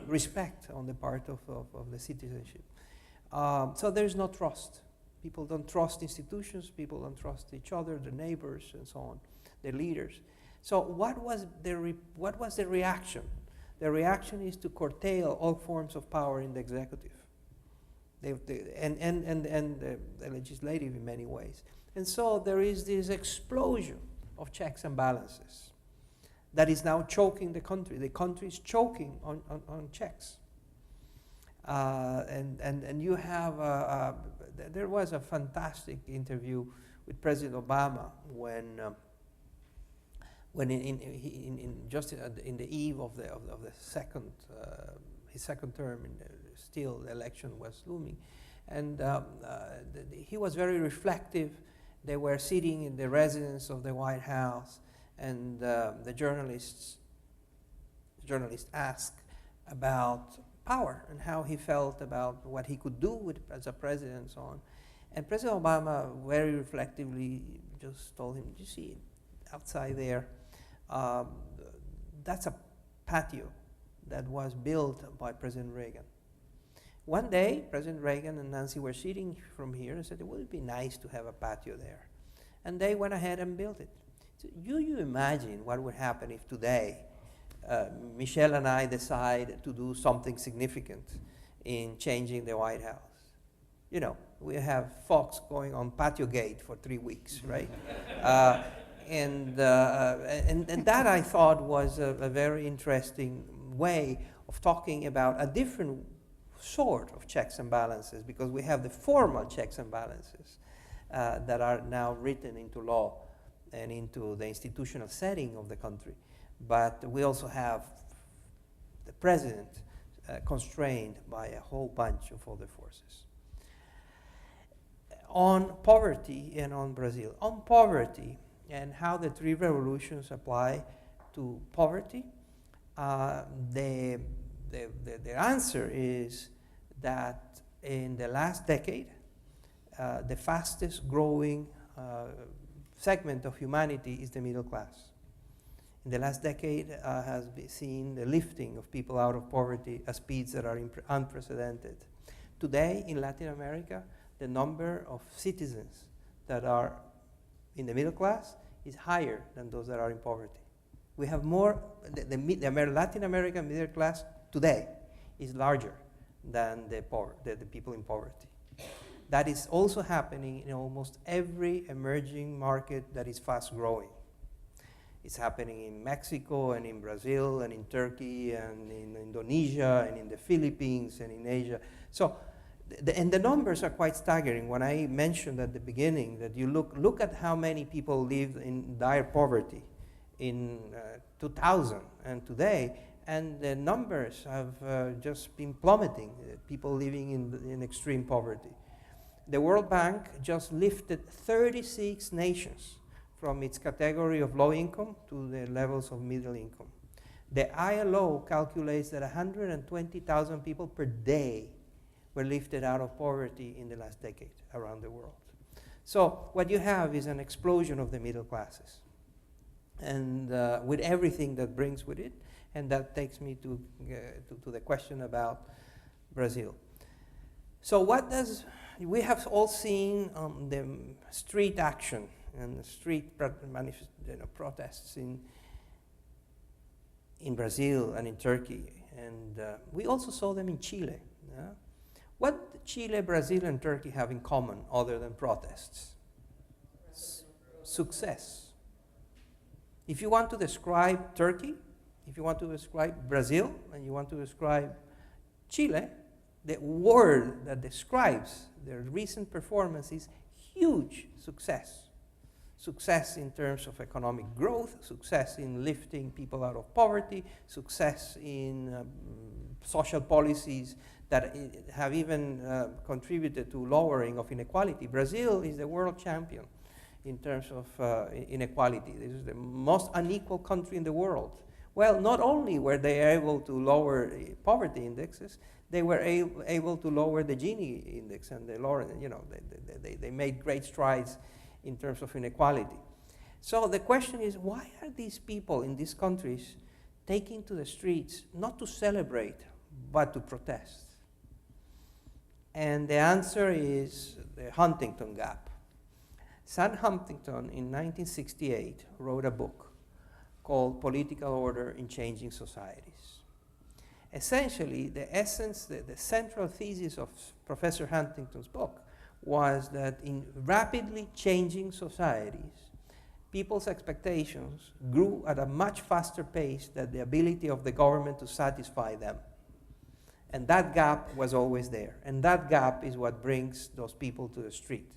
B: respect on the part of the citizenship. So there's no trust. People don't trust institutions, people don't trust each other, their neighbors, and so on, their leaders. So what was the reaction? The reaction is to curtail all forms of power in the executive. And the legislative in many ways. And so there is this explosion of checks and balances that is now choking the country. The country is choking on checks. And you have, there was a fantastic interview with President Obama when just in the eve of the second his second term, still the election was looming, and he was very reflective. They were sitting in the residence of the White House, and the journalist asked about power and how he felt about what he could do as a president and so on. And President Obama very reflectively just told him, you see, outside there, that's a patio that was built by President Reagan. One day, President Reagan and Nancy were sitting from here and said, it would be nice to have a patio there. And they went ahead and built it. So you imagine what would happen if today Michelle and I decide to do something significant in changing the White House? You know, we have folks going on patio gate for 3 weeks, right? And that I thought was a very interesting way of talking about a different sort of checks and balances, because we have the formal checks and balances that are now written into law and into the institutional setting of the country. But we also have the president constrained by a whole bunch of other forces. On poverty and on Brazil. On poverty and how the three revolutions apply to poverty, the answer is that in the last decade, the fastest growing segment of humanity is the middle class. In the last decade has seen the lifting of people out of poverty at speeds that are unprecedented. Today in Latin America, the number of citizens that are in the middle class is higher than those that are in poverty. We have more, the Latin American middle class today is larger than the people in poverty. That is also happening in almost every emerging market that is fast growing. It's happening in Mexico and in Brazil and in Turkey and in Indonesia and in the Philippines and in Asia. So, and the numbers are quite staggering. When I mentioned at the beginning that you look at how many people lived in dire poverty in 2000 and today, and the numbers have just been plummeting, people living in extreme poverty. The World Bank just lifted 36 nations from its category of low income to the levels of middle income. The ILO calculates that 120,000 people per day were lifted out of poverty in the last decade around the world. So what you have is an explosion of the middle classes, and with everything that brings with it, and that takes me to the question about Brazil. So we have all seen the street action and the street protests in Brazil and in Turkey, and we also saw them in Chile. What do Chile, Brazil, and Turkey have in common other than protests? Success. If you want to describe Turkey, if you want to describe Brazil, and you want to describe Chile, the word that describes their recent performance is huge success. Success in terms of economic growth, success in lifting people out of poverty, success in social policies that have even contributed to lowering of inequality. Brazil is the world champion in terms of inequality. This is the most unequal country in the world. Well, not only were they able to lower poverty indexes, they were able to lower the Gini index, and they made great strides in terms of inequality. So the question is, why are these people in these countries taking to the streets not to celebrate, but to protest? And the answer is the Huntington Gap. Sam Huntington in 1968 wrote a book called Political Order in Changing Societies. Essentially, the essence, the central thesis of Professor Huntington's book was that in rapidly changing societies, people's expectations grew at a much faster pace than the ability of the government to satisfy them. And that gap was always there. And that gap is what brings those people to the street.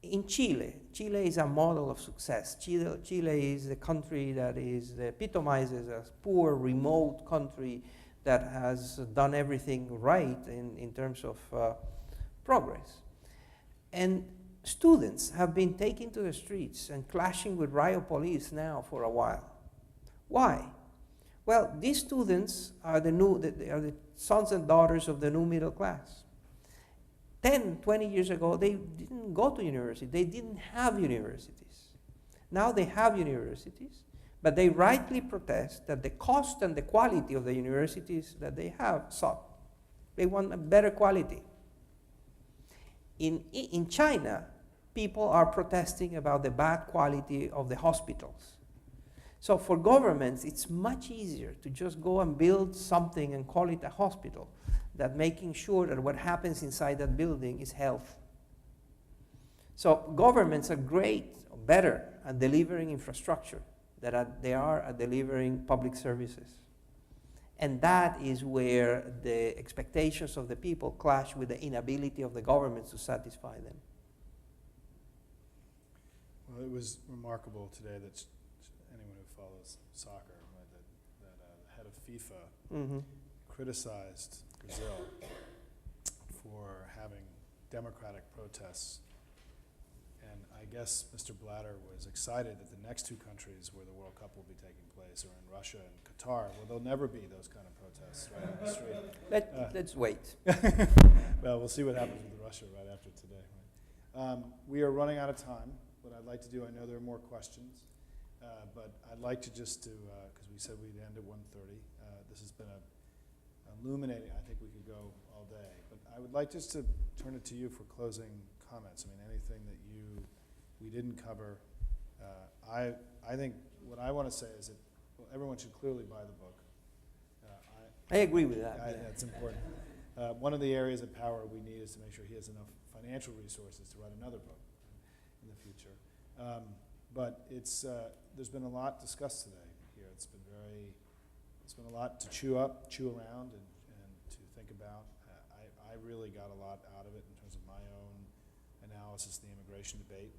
B: In Chile, Chile is a model of success. Chile is the country that is epitomizes a poor, remote country that has done everything right in terms of progress. And students have been taken to the streets and clashing with riot police now for a while. Why? Well, these students are they are the sons and daughters of the new middle class. 10, 20 years ago, they didn't go to university. They didn't have universities. Now they have universities, but they rightly protest that the cost and the quality of the universities that they have suck. They want a better quality. In China, people are protesting about the bad quality of the hospitals. So for governments, it's much easier to just go and build something and call it a hospital than making sure that what happens inside that building is health. So governments are great, better at delivering infrastructure than they are at delivering public services. And that is where the expectations of the people clash with the inability of the governments to satisfy them.
C: Well, it was remarkable today that anyone who follows soccer, right, that the head of FIFA criticized Brazil for having democratic protests. And I guess Mr. Blatter was excited that the next two countries where the World Cup will be taking place are in Russia and Qatar. Well, there'll never be those kind of protests right on the street.
B: Let's wait.
C: Well, we'll see what happens with Russia right after today. Right? We are running out of time. What I'd like to do, I know there are more questions, but I'd like to just do, because we said we'd end at 1:30. This has been illuminating. I think we could go all day. But I would like just to turn it to you for closing comments. I mean, anything that we didn't cover. I think what I want to say is that everyone should clearly buy the book.
B: I agree with that.
C: That's important. One of the areas of power we need is to make sure he has enough financial resources to write another book in the future. But there's been a lot discussed today here. It's been a lot to chew around, and to think about. I really got a lot out of it in terms of my own analysis of the immigration debate.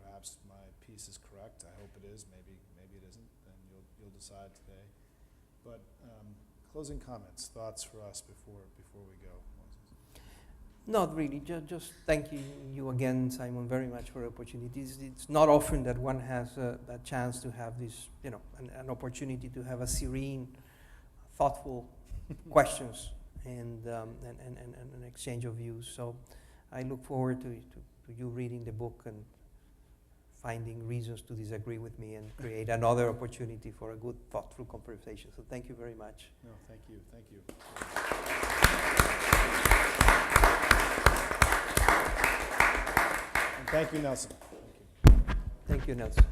C: Perhaps my piece is correct. I hope it is. Maybe it isn't. And you'll decide today. But closing comments, thoughts for us before we go. Moises?
B: Not really. Just thank you again, Simon, very much for the opportunities. It's not often that one has a chance to have this, an opportunity to have a serene, thoughtful questions and an exchange of views. So I look forward to you reading the book and finding reasons to disagree with me and create another opportunity for a good, thoughtful conversation. So thank you very much.
C: No, thank you. Thank you. And thank you, Nelson. Thank you.
B: Thank you, Nelson.